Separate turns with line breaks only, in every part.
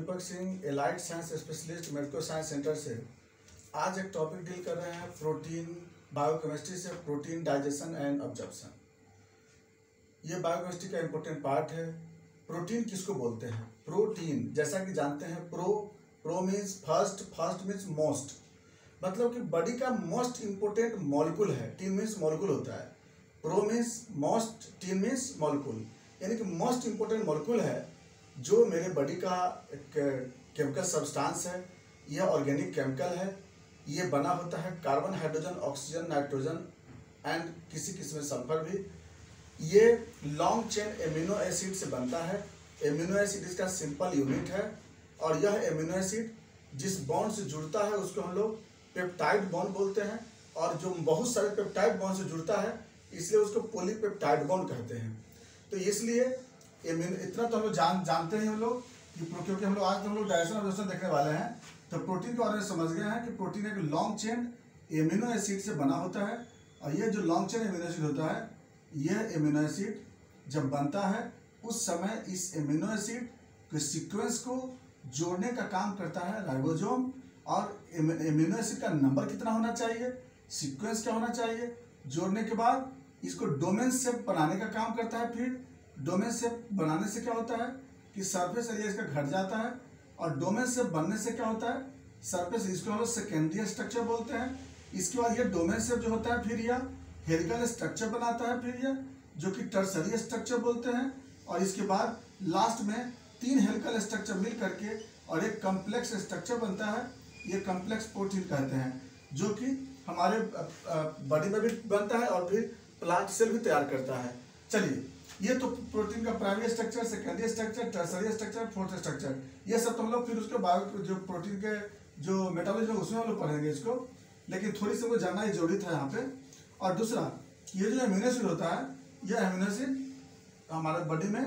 दीपक Singh, allied science specialist, Medico Science Centre से। आज एक टॉपिक डील कर रहे हैं प्रोटीन, बायोकेमिस्ट्री से प्रोटीन डाइजेशन एंड अब्जॉर्प्शन। ये बायोकेमिस्ट्री का इम्पोर्टेंट पार्ट है। प्रोटीन किसको बोलते हैं? प्रोटीन, जैसा कि जानते हैं, pro means first, first means most, मतलब कि बॉडी का मोस्ट इम्पोर्टेंट मॉलिक्यूल है। टी मीन्स मॉलिक्यूल होता है, pro means most, T means molecule, यानी कि मोस्ट इम्पोर्टेंट मॉलिक्यूल है जो मेरे बॉडी का एक केमिकल सब्सटेंस है। यह ऑर्गेनिक केमिकल है। ये बना होता है carbon, hydrogen, oxygen, nitrogen and किसी किस्म सल्फर भी। ये लॉन्ग चेन एमिनो एसिड से बनता है। एमिनो एसिड इसका सिंपल यूनिट है और यह एमिनो एसिड जिस बॉन्ड से जुड़ता है उसको हम लोग पेप्टाइड बॉन्ड बोलते हैं, और जो बहुत सारे पेप्टाइड बॉन्ड से जुड़ता है इसलिए उसको पॉलीपेप्टाइड बॉन्ड कहते हैं। तो इसलिए इतना तो हम लोग जानते हैं हम लोग, क्योंकि हम लोग आज तो हम लोग डाइजेशन ऑब्जॉर्प्शन देखने वाले हैं। तो प्रोटीन के बारे में समझ गए हैं कि प्रोटीन एक लॉन्ग चेन एमिनो एसिड से बना होता है, और ये जो लॉन्ग चेन एमिनो एसिड होता है, यह एमिनो एसिड जब बनता है उस समय इस एमिनो एसिड के सीक्वेंस को जोड़ने का काम करता है राइबोसोम। और एमिनो एसिड का नंबर कितना होना चाहिए, सीक्वेंस क्या होना चाहिए, जोड़ने के बाद इसको डोमेन शेप बनाने का काम करता है। फिर डोमेन शेप बनाने से क्या होता है कि सरफेस एरिया इसका घट जाता है, और डोमेन शेप बनने से क्या होता है, सरफेस, इसको हम लोग सेकेंडरी स्ट्रक्चर बोलते हैं। इसके बाद ये डोमेन शेप जो होता है फिर यह हेलिकल स्ट्रक्चर बनाता है, फिर यह जो कि टर्सरी स्ट्रक्चर बोलते हैं, और इसके बाद लास्ट में 3 हेलिकल स्ट्रक्चर मिल करके और एक कम्प्लेक्स स्ट्रक्चर बनता है। ये कम्प्लेक्स प्रोटीन कहते हैं, जो कि हमारे बॉडी में भी बनता है और फिर प्लांट सेल भी तैयार करता है। चलिए, ये तो प्रोटीन का primary structure, secondary structure, tertiary structure, fourth structure, ये सब तो हम लोग फिर उसके बायो जो प्रोटीन के जो मेटाबॉलिज्म है उसमें हम लोग पढ़ेंगे इसको, लेकिन थोड़ी सी वो जानना ही जरूरी था यहाँ पे। और दूसरा, ये जो एमिनो एसिड होता है, यह एमिनो एसिड हमारे बॉडी में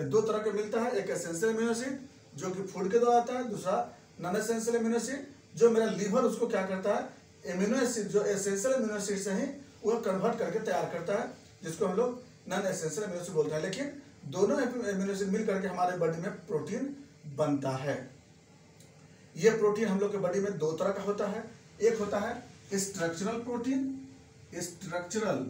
2 तरह के मिलता है। एक एसेंशियल एमिनो एसिड जो कि फूड के द्वारा आता है, दूसरा नॉन एसेंशियल एमिनो एसिड जो मेरा लीवर उसको क्या करता है, एमिनो एसिड जो एसेंशियल एमिनो एसिड से ही वो कन्वर्ट करके तैयार करता है, जिसको हम लोग नॉन एसेंशियल एमिनो एसिड बोलते हैं। लेकिन दोनों एमिनो एसिड मिल करके हमारे बॉडी में प्रोटीन बनता है। ये प्रोटीन हम लोग के बॉडी में 2 तरह का होता है। एक होता है स्ट्रक्चरल प्रोटीन, स्ट्रक्चरल,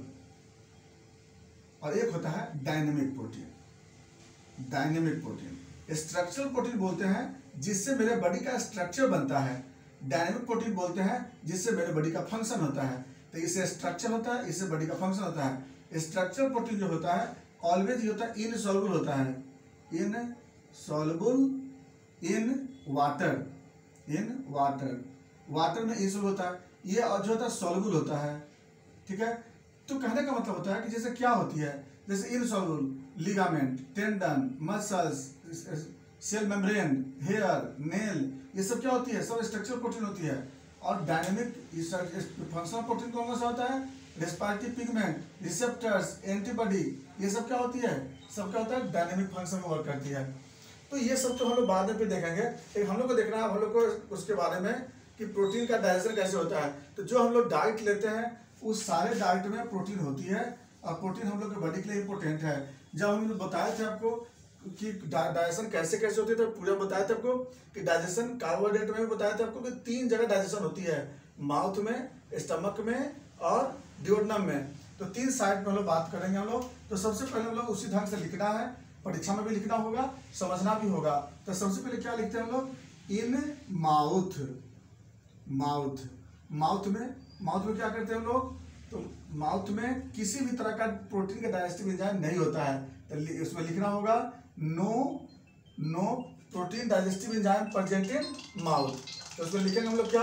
और एक होता है dynamic protein. Dynamic protein, structural protein बोलते हैं जिससे मेरे बॉडी का स्ट्रक्चर बनता है। डायनेमिक प्रोटीन बोलते हैं जिससे मेरे बॉडी का फंक्शन होता है। तो इससे स्ट्रक्चर होता है, इससे बॉडी का फंक्शन होता है। स्ट्रक्चरल प्रोटीन जो होता है ऑलवेज ये होता है इनसॉल्युबल होता है, insoluble in water, in water, water में इनसॉल्युबल होता है। ये जो होता है सॉल्युबल होता है, ठीक है। तो कहने का मतलब होता है कि जैसे क्या होती है, जैसे insoluble ligament, tendon, muscles, cell membrane, hair, nail, ये सब क्या होती है, सब स्ट्रक्चरल प्रोटीन होती है। और डायनेमिक फंक्शनल प्रोटीन कौन सा होता है, रेस्पिरेटरी पिगमेंट, रिसेप्टर्स, एंटीबॉडी, ये सब क्या होती है, सब क्या होता है, डायनेमिक फंक्शन में वर्क करती है। तो ये सब तो हम लोग बाद में फिर देखेंगे, लेकिन हम लोग को देखना है हम लोग को उसके बारे में कि प्रोटीन का डाइजेशन कैसे होता है। तो जो हम लोग डाइट लेते हैं उस सारे डाइट में प्रोटीन होती है, और प्रोटीन हम लोग के बॉडी के लिए इंपॉर्टेंट है। जब हम लोग बताए थे आपको कि डाइजेशन कैसे कैसे होती है, तो पूरा बताया था आपको कि डाइजेशन कार्बोहाइड्रेट में भी बताया था आपको कि 3 जगह डाइजेशन होती है, माउथ में, स्टमक में और डिओडनम में। तो 3 साइड में हम लोग बात करेंगे हम लोग। तो सबसे पहले हम लोग उसी ढंग से लिखना है, परीक्षा में भी लिखना होगा, समझना भी होगा। तो सबसे पहले क्या लिखते हैं हम लोग, इन माउथ, माउथ, माउथ में क्या करते हैं हम लोग, तो माउथ में किसी भी तरह का प्रोटीन का डाइजेस्टिव एंजाइम नहीं होता है। तो इसमें लिखना होगा no protein digestive enzyme present in mouth. तो उसमें लिखेंगे हम लोग क्या,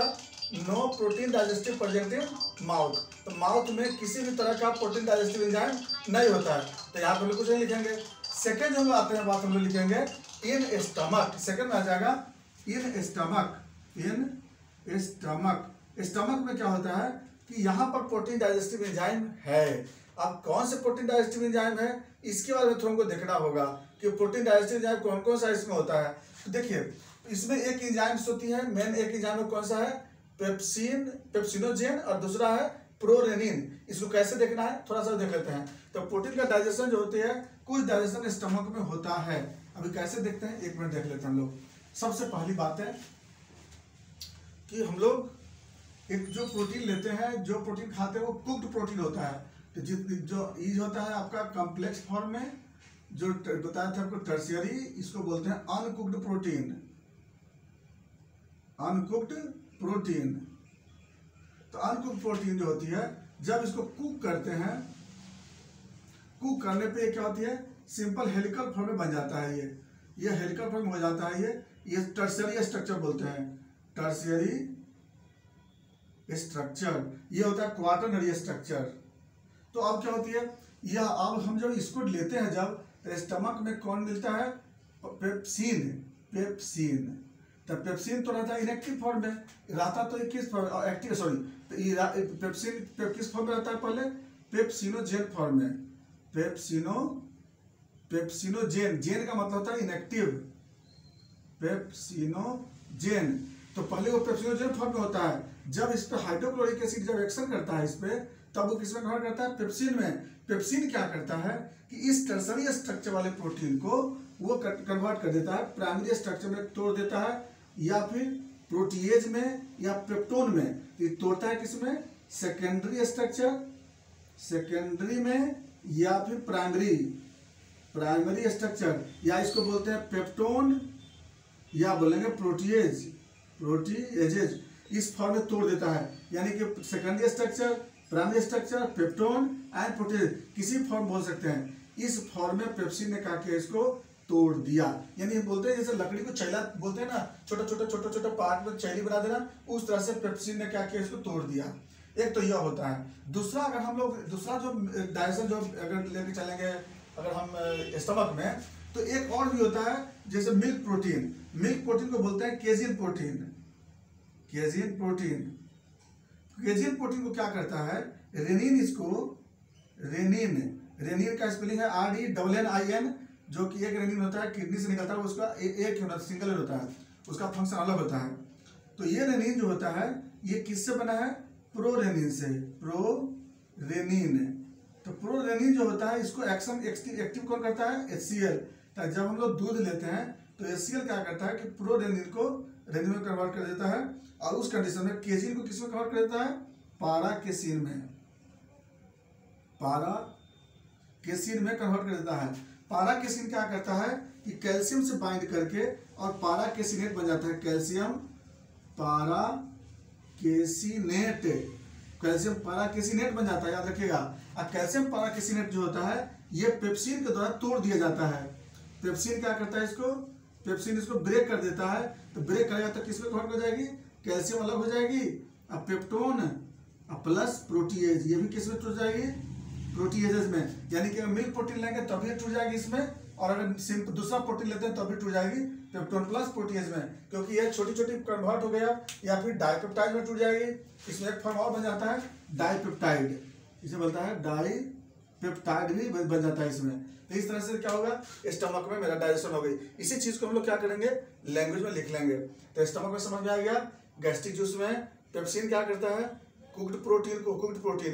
no protein digestive present in mouth. तो माउथ में किसी भी तरह का प्रोटीन डाइजेस्टिव एंजाइम नहीं होता है। तो यहाँ पर कुछ नहीं लिखेंगे। सेकेंड हम लोग आते हैं बात, हम लोग लिखेंगे इन स्टमक। सेकेंड में आ जाएगा in stomach, in stomach. Stomach में क्या होता है कि यहाँ पर प्रोटीन डाइजेस्टिव एंजाइम है। अब कौन से प्रोटीन डाइजेस्टिव एंजाइम है इसके बारे में थोड़ा हमको देखना होगा कि प्रोटीन डाइजेस्टिव एंजाइम कौन कौन सा इसमें होता है। तो देखिए, इसमें एक एंजाइम्स होती है, मेन एक एंजाइम कौन सा है, पेप्सिनोजेन, और दूसरा है प्रोरेनिन। इसको कैसे देखना है थोड़ा सा देख लेते हैं। तो प्रोटीन का डाइजेशन जो होती है, कुछ डाइजेशन स्टमक में होता है। अभी कैसे देखते हैं, 1 मिनट देख लेते हैं हम लोग। सबसे पहली बात है कि हम लोग एक जो प्रोटीन लेते हैं, जो प्रोटीन खाते हैं वो कुक्ड प्रोटीन होता है। तो जो ईज होता है आपका कॉम्प्लेक्स फॉर्म में, जो बताया था आपको टर्शियरी, इसको बोलते हैं अनकुक्ड प्रोटीन। अनकुक्ड प्रोटीन, तो अनकुक्ड प्रोटीन जो होती है जब इसको कुक करते हैं, कुक करने पे क्या होती है, सिंपल हेलिकल फॉर्म में बन जाता है। ये हेलिकल फॉर्म हो जाता है। ये टर्शियरी स्ट्रक्चर बोलते हैं, टर्शियरी स्ट्रक्चर। ये होता है क्वाटरनरी स्ट्रक्चर। तो अब क्या होती है, यह अब हम जब इसको लेते हैं जब, तो स्टमक में कौन मिलता है, पेप्सिन। पेप्सिन, तो पेप्सिन तो रहता है इनएक्टिव फॉर्म में, रहता तो किस फॉर्म, एक्टिव सॉरी, तो ये पेप्सिन किस फॉर्म में रहता है, पहले पेप्सिनोजेन फॉर्म में। पेप्सिनोजेन, जेन का मतलब होता है इनएक्टिव, पेप्सिनोजेन। तो पहले वो पेप्सिनोजेन फॉर्म में होता है। जब इस पे हाइड्रोक्लोरिक एसिड जब एक्शन करता है इस पे, तब वो किसमें कन्वर्ट करता है, पेप्सिन में। पेप्सिन क्या करता है कि इस टर्शरी स्ट्रक्चर वाले प्रोटीन को वो कन्वर्ट कर देता है, प्राइमरी स्ट्रक्चर में तोड़ देता है, या फिर प्रोटीएज में या पेप्टोन में। ये तोड़ता है किसमें, सेकेंडरी स्ट्रक्चर, सेकेंडरी में, या फिर प्राइमरी स्ट्रक्चर, या इसको बोलते हैं पेप्टोन, या बोलेंगे प्रोटीएज, प्रोटीएजेज। इस फॉर्म में तोड़ देता है, यानी कि secondary structure, primary structure, peptone and protease, किसी फॉर्म बोल सकते हैं। इस फॉर्म में पेप्सिन ने क्या किया, इसको तोड़ दिया। यानी बोलते हैं जैसे लकड़ी को चैला बोलते हैं ना, छोटा छोटा पार्ट में चैली बना देना, उस तरह से पेप्सिन ने क्या किया, इसको तोड़ दिया। एक तो यह होता है। दूसरा, अगर हम लोग दूसरा जो डाइजेशन जो अगर लेके चलेंगे अगर हम स्टमक में, तो एक और भी होता है जैसे मिल्क प्रोटीन। मिल्क प्रोटीन को बोलते हैं casein protein. Casein protein, casein protein को क्या करता है, रेनिन, इसको रेनिन का स्पेलिंग है RENNIN, जो कि एक रेनिन होता है, किडनी से निकलता है, उसका एक होता है, सिंगल होता है, उसका फंक्शन अलग होता है। तो ये रेनिन जो होता है ये किससे बना है, प्रोरेनिन से, प्रोरेनिन। तो प्रोरेनिन जो होता है इसको एक्टिव कौन करता है, HCl। तो जब हम लोग दूध लेते हैं तो HCl क्या करता है कि प्रोरेनिन को रेनिन में कन्वर्ट कर देता है, और उस कंडीशन में केजिन को किसमें कन्वर्ट कर देता है, पाराकेसिन में, पाराकेसिन में कन्वर्ट कर देता है। पाराकेसिन क्या करता है कि कैल्शियम से बाइंड करके और पाराकेसिनेट बन जाता है, कैल्शियम पाराकेसिनेट, कैल्शियम पाराकेसिनेट बन जाता है, याद रखिएगा। और कैल्शियम पाराकेसिनेट जो होता है ये पेप्सिन के द्वारा तोड़ दिया जाता है। पेप्सिन क्या करता है, इसको पेप्सिन इसको ब्रेक कर देता है। तो ब्रेक करेगा तो किसमें कन्वर्ट हो जाएगी, कैल्शियम अलग हो जाएगी, अब पेप्टोन प्लस प्रोटीएज, ये भी किसमें टूट जाएगी, प्रोटीएजेस में। यानी कि मिल्क प्रोटीन लेंगे तभी टूट जाएगी इसमें, और अगर सिंपल दूसरा प्रोटीन लेते हैं तभी टूट जाएगी पेप्टोन प्लस प्रोटीएज में, क्योंकि ये छोटी छोटी कन्वर्ट हो गया, या फिर डाइपेप्टाइड में टूट जाएगी। इसमें एक फॉर्म और बन जाता है डाइपेप्टाइड, इसे बोलता है डाइपेप्टाइड भी बन जाता है इसमें। तो इस तरह से क्या होगा, स्टमक में मेरा डाइजेशन हो गई। इसी चीज को हम लोग क्या करेंगे, लैंग्वेज में लिख लेंगे। तो स्टमक में समझ में आ गया, गैस्ट्रिक जूस में पेप्सिन क्या करता है, कुक्ड प्रोटीन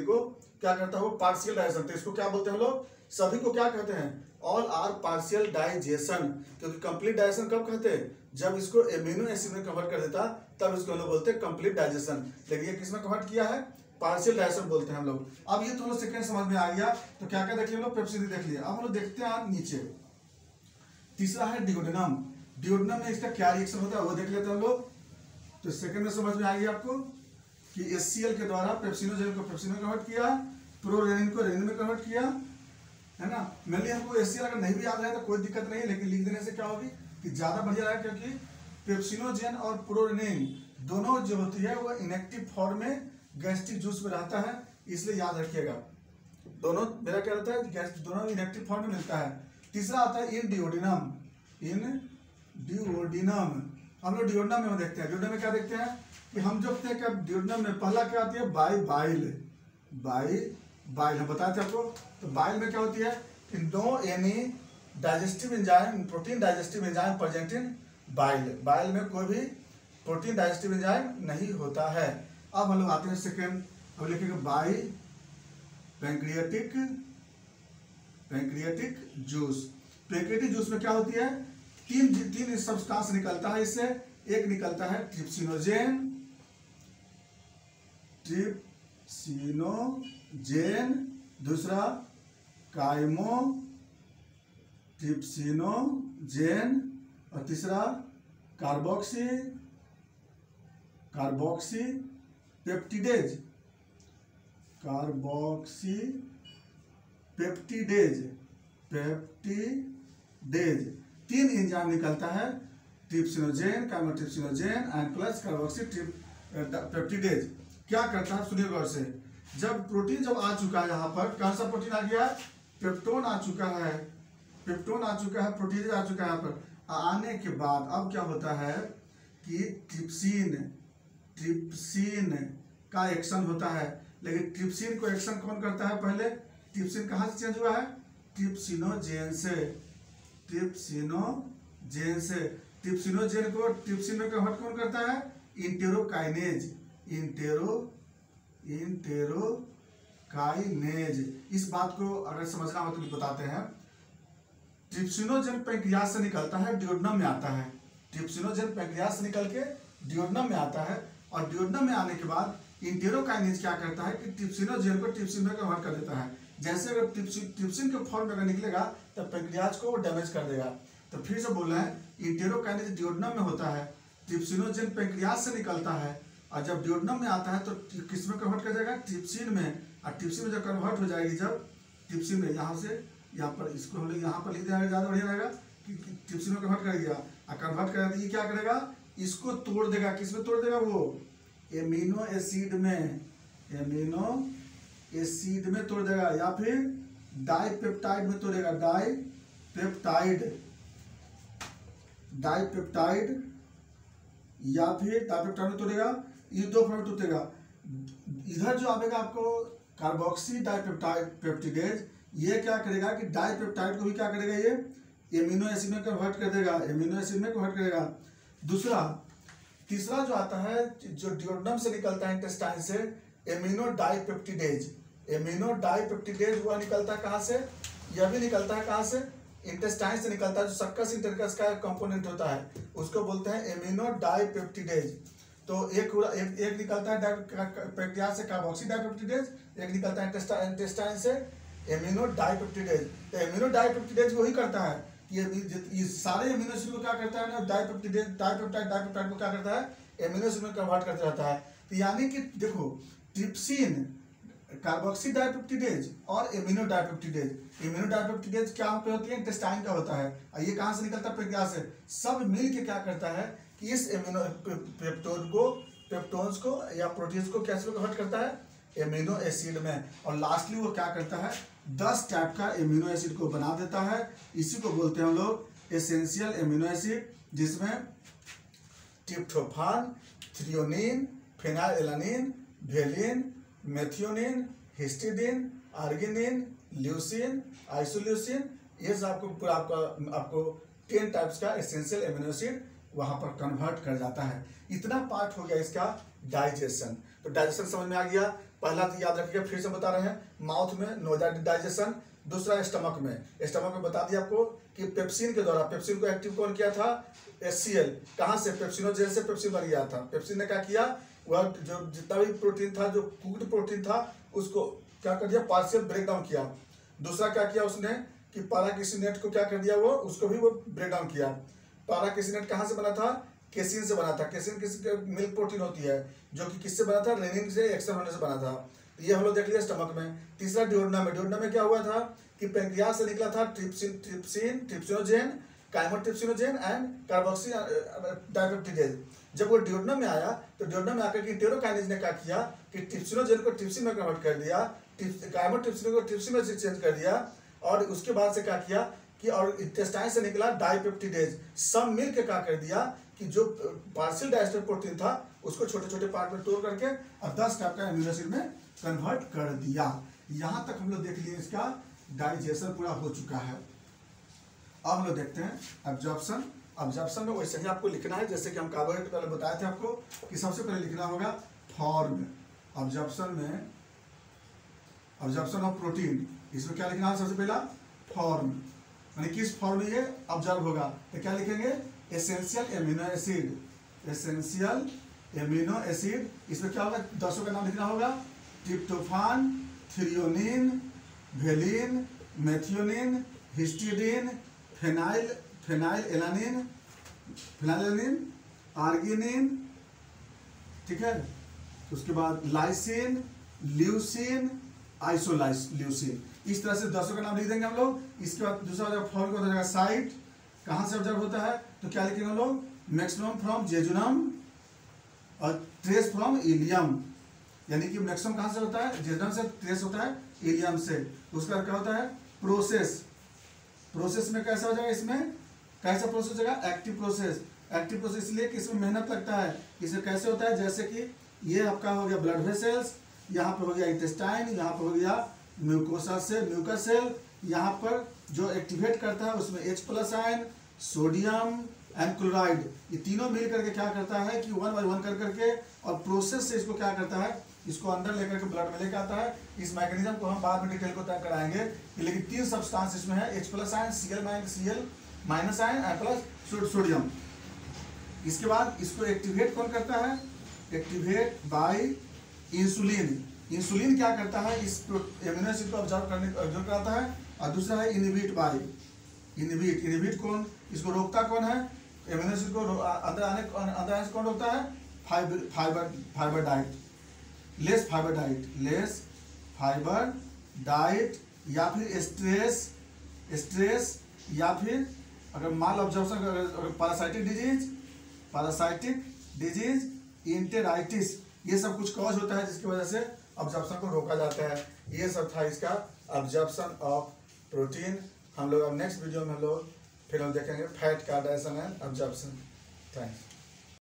को क्या करता है, वो पार्शियल डाइजेशन। तो इसको क्या बोलते हैं हम लोग, सभी को क्या कहते हैं, ऑल आर पार्शियल डाइजेशन। क्योंकि कंप्लीट डाइजेशन कब कहते हैं, जब इसको एमिनो एसिड में कन्वर्ट कर देता, तब इसको हम लोग बोलते हैं कंप्लीट डाइजेशन। लेकिन ये किसमें कन्वर्ट किया है, पार्शियल डाइजेशन बोलते हैं हम लोग। अब ये तो हम लोग सेकेंड समझ में आ गया। तो क्या क्या देखिए हम लोग, पेप्सिन देख लिया। अब हम लोग देखते हैं नीचे, तीसरा है डिओडेनम। डिओडेनम में इसका क्या रिएक्शन होता है वो देख लेते हैं हम लोग। तो सेकंड में समझ में आ गया आपको कि HCl के द्वारा पेप्सिनोजेन को पेप्सिन में कन्वर्ट किया, प्रोरेनिन को रेनिन में कन्वर्ट किया, है ना। मेनली हमको HCl अगर नहीं भी याद रहे तो कोई दिक्कत नहीं है, लेकिन लिख देने से क्या होगी कि ज्यादा बढ़िया रहेगा, क्योंकि पेप्सिनोजेन और प्रोरेनिन दोनों जो होती है वो इनएक्टिव फॉर्म में गैस्ट्रिक जूस में रहता है, इसलिए याद रखिएगा। दोनों मेरा क्या रहता है, दोनों इनएक्टिव फॉर्म में मिलता है। तीसरा आता है इन डिओडिनम। हम लोग डिओडिनम में देखते हैं, डिओडिनम में क्या देखते हैं कि हम जो देखते हैं डिओडिनम में पहला क्या आती है, बाइल हम बताए थे आपको। तो बाइल में क्या होती है, no any digestive enzyme, protein digestive enzyme present in bile. Bile में कोई भी प्रोटीन डाइजेस्टिव एंजाइम नहीं होता है। अब हम लोग आते हैं सेकेंड, अब लिखेंगे by pancreatic juice. Pancreatic juice में क्या होती है तीन सब्सटेंस निकलता है इससे। एक निकलता है ट्रिप्सिनोजेन, दूसरा काइमो ट्रिप्सिनोजेन, और तीसरा कार्बोक्सी पेप्टिडेज, तीन एंजाइम निकलता है, trypsinogen, काइमोट्रिप्सिनोजेन and plus carboxy peptidase. क्या करता है सुनिए गौर से। जब प्रोटीन जब आ चुका है यहाँ पर, कौन सा प्रोटीन आ गया? पेप्टोन आ चुका है, प्रोटीन आ चुका है यहाँ पर। आने के बाद अब क्या होता है कि ट्रिप्सिन का एक्शन होता है। लेकिन ट्रिप्सिन को एक्शन कौन करता है? पहले ट्रिप्सिन कहाँ से चेंज हुआ है? ट्रिप्सिनोजेन से। ट्रिप्सिनोजेन को ट्रिप्सिन में कन्वर्ट कौन करता है? इंटेरोकाइनेज। इस बात को अगर समझना हो तो बताते हैं। ट्रिप्सिनोजेन पैंक्रियास से निकलता है, डियोडनम में आता है। ट्रिप्सिनोजेन पैंक्रियास से निकल के डियोडनम में आता है, और डियोडनम में आने के बाद इंटेरोकाइनेज क्या करता है कि ट्रिप्सिनोजेन को ट्रिप्सिन में कन्वर्ट कर देता है। जैसे अगर ट्रिप्सिन के फॉर्म में अगर निकलेगा तब पैंक्रियाज को डैमेज कर देगा। तो फिर से बोल रहे हैं, इंटेरोकाइनेज डियोडनम में होता है, ट्रिप्सिनोजेन पैंक्रियास से निकलता है, और जब डियोडनम में आता है तो किस में कन्वर्ट कर जाएगा? ट्रिप्सिन में। और ट्रिप्सिन में जब कन्वर्ट हो जाएगी, जब ट्रिप्सिन में यहाँ से यहाँ पर, इसको हम लोग यहाँ पर लिख देंगे, ज़्यादा बढ़िया रहेगा कि ट्रिप्सिन में कन्वर्ट कर दिया। और कन्वर्ट करेगा तो ये क्या करेगा? इसको तोड़ देगा। किस में तोड़ देगा? वो एमिनो एसिड में तोड़ देगा, या फिर डाइपेप्टाइड में तोड़ेगा। डाइपेप्टाइड या फिर डाइपेप्टाइड में तोड़ेगा। ये दो फॉर्म में तोड़ेगा। इधर जो आएगा आपको कार्बोक्सी पेप्टिडेज, ये क्या करेगा कि डाइपेप्टाइड को भी क्या करेगा? ये एमिनो एसिड में कन्वर्ट कर देगा। तीसरा जो आता है, जो डियोडनम से निकलता है, इंटेस्टाइन से, एमिनो डाइपेप्टिडेज हुआ निकलता है। कहाँ से? यह भी निकलता है कहाँ से? इंटेस्टाइन से निकलता है। जो सक्कस इंटरकस का कंपोनेंट होता है उसको बोलते हैं एमिनो डाइपेप्टिडेज। तो एक निकलता है पैंक्रियास से कार्बोक्सी डाइपेप्टिडेज, एक निकलता है इंटेस्टाइन से एमिनो डाइपेप्टिडेज। तो एमिनो डाइपेप्टिडेज वही करता है, ये सारे एमिनो एसिड को क्या करता है ना, डाइपेप्टाइड को क्या करता है? एमिनो एसिड में कन्वर्ट करते रहता है। तो यानी कि देखो, ट्रिप्सिन, कार्बोक्सी डाइपेप्टिडेज और एमिनो डाइपेप्टिडेज क्या पे होती है? इंटेस्टाइन का होता है। और ये कहाँ से निकलता है? पैंक्रियास से। सब मिल के क्या करता है कि इस एमिनो पेप्टोन्स को या प्रोटीन्स को कैसे कन्वर्ट करता है? एमिनो एसिड में। और लास्टली वो क्या करता है? 10 टाइप का एमिनो एसिड को बना देता है। इसी को बोलते हैं हम लोग एसेंशियल एमिनो एसिड, जिसमें tryptophan, threonine, phenylalanine, valine, methionine, histidine, arginine, leucine, isoleucine, ये सब आपको 10 टाइप्स का एसेंशियल एमिनो एसिड वहां पर कन्वर्ट कर जाता है। इतना पार्ट हो गया इसका डाइजेशन। तो डाइजेशन समझ में आ गया। पहला तो याद रखिएगा, फिर से बता रहे हैं, माउथ में नो डाइजेशन। दूसरा स्टमक में बता दिया आपको कि पेप्सिन के द्वारा, पेप्सिन को एक्टिव कौन किया था? HCl। कहाँ से? पेप्सिनोजेन से पेप्सिन बन गया था। पेप्सिन ने क्या किया? वह जो जितना भी प्रोटीन था, जो कुक्ड प्रोटीन था, उसको क्या कर दिया? पार्शियल ब्रेक डाउन किया। दूसरा क्या किया उसने कि पैराकिसिनेट को क्या कर दिया? वो उसको भी वो ब्रेक डाउन किया। पैराकिसिनेट कहाँ से बना था? केसिन से बना था। केसिन किसी मिल्क प्रोटीन होती है, जो कि किससे बना था? रेनिन से एक्शन होने से बना था। तो ये हम लोग देख लिया स्टमक में। तीसरा डियोडनम में क्या हुआ था कि पैंक्रियास से निकला था ट्रिप्सिनोजेन, काइमोट्रिप्सिनोजेन एंड कार्बोक्सी डाइपेप्टिडेज। जब वो डियोडनम में आया तो डियोडनम में आकर के इंटेरोकाइनेज ने क्या किया कि ट्रिप्सिनोजेन को ट्रिप्सिन में कन्वर्ट कर दिया, काइमोट्रिप्सिन को ट्रिप्सिन में चेंज कर दिया, और उसके बाद से क्या किया कि और इंटेस्टाइन से निकला डाइपेप्टिडेज। सब मिल के क्या कर दिया कि जो पार्शियल डाइजेस्टेड प्रोटीन था उसको छोटे छोटे पार्ट में तोड़ करके और 10 टाइप का एमिनो एसिड में कन्वर्ट कर दिया। यहाँ तक हम लोग देख लिए, इसका डाइजेशन पूरा हो चुका है। अब हम लोग देखते हैं ऑब्जर्प्शन में वैसे ही आपको लिखना है जैसे कि हम कार्बोहाइड्रेट पहले बताए थे आपको कि सबसे पहले लिखना होगा फॉर्म। ऑब्जर्प्शन ऑफ प्रोटीन, इसमें क्या लिखना है? सबसे पहला फॉर्म, यानी किस फॉर्म में ये ऑब्जर्व होगा, तो क्या लिखेंगे, essential amino acid, essential amino acid. इसमें क्या होगा, 10 का नाम लिखना होगा, tryptophan, threonine, valine, methionine, histidine, phenyl alanine, arginine, ठीक है। उसके बाद लाइसिन, ल्यूसिन, आइसोल्यूसिन, इस तरह से 10 का नाम लिख देंगे हम लोग। इसके बाद दूसरा फॉर्म हो जाएगा साइट, कहाँ से ऑब्जर्व होता है, तो क्या लिखेंगे हम लोग, मैक्सिमम फ्रॉम जेजुनम और ट्रेस फ्रॉम इलियम, यानी कि मैक्सिमम कहाँ से होता है, जेजुनम से, ट्रेस होता है इलियम से। उसका क्या होता है, प्रोसेस, प्रोसेस में कैसा हो जाएगा, इसमें कैसा प्रोसेस हो जाएगा, एक्टिव प्रोसेस। एक्टिव प्रोसेस इसलिए कि इसमें मेहनत लगता है। इसे कैसे होता है, जैसे कि ये आपका हो गया ब्लड वेसल्स, यहाँ पर हो गया इंटेस्टाइन, यहाँ पर हो गया म्यूकोसा से म्यूकस सेल, यहाँ पर जो एक्टिवेट करता है उसमें H+ ion, sodium and chloride, ये तीनों मिल करके क्या करता है कि 1 बाय 1 कर करके और प्रोसेस से इसको क्या करता है, इसको अंदर लेकर के ब्लड में लेकर आता है। इस मैकेनिज्म को हम बाद में डिटेल को तय कराएंगे, लेकिन 3 सब्सटेंस इसमें है, H+ ion, Cl- ion and plus sodium. इसके बाद इसको एक्टिवेट कौन करता है, एक्टिवेट बाय इंसुलिन। इंसुलिन क्या करता है, इस एमिनो एसिड को ऑब्जर्व कराता है। और दूसरा है इनहिबिट बाय, इनहिबिट कौन, इसको रोकता कौन है, एमिनो एसिड को अंदर आने से कौन रोकता है, fibre diet, less fibre diet, या फिर स्ट्रेस, या फिर अगर माल ऑब्जर्वेशन, अगर पैरासाइटिक डिजीज, इंटेराइटिस, ये सब कुछ कॉज होता है जिसकी वजह से ऑब्जर्प्शन को रोका जाता है। ये सब था इसका ऑब्जर्प्शन ऑफ प्रोटीन। हम लोग अब नेक्स्ट वीडियो में हम लोग फिर हम देखेंगे फैट का डाइजेशन एंड ऑब्जर्प्शन। थैंक्स।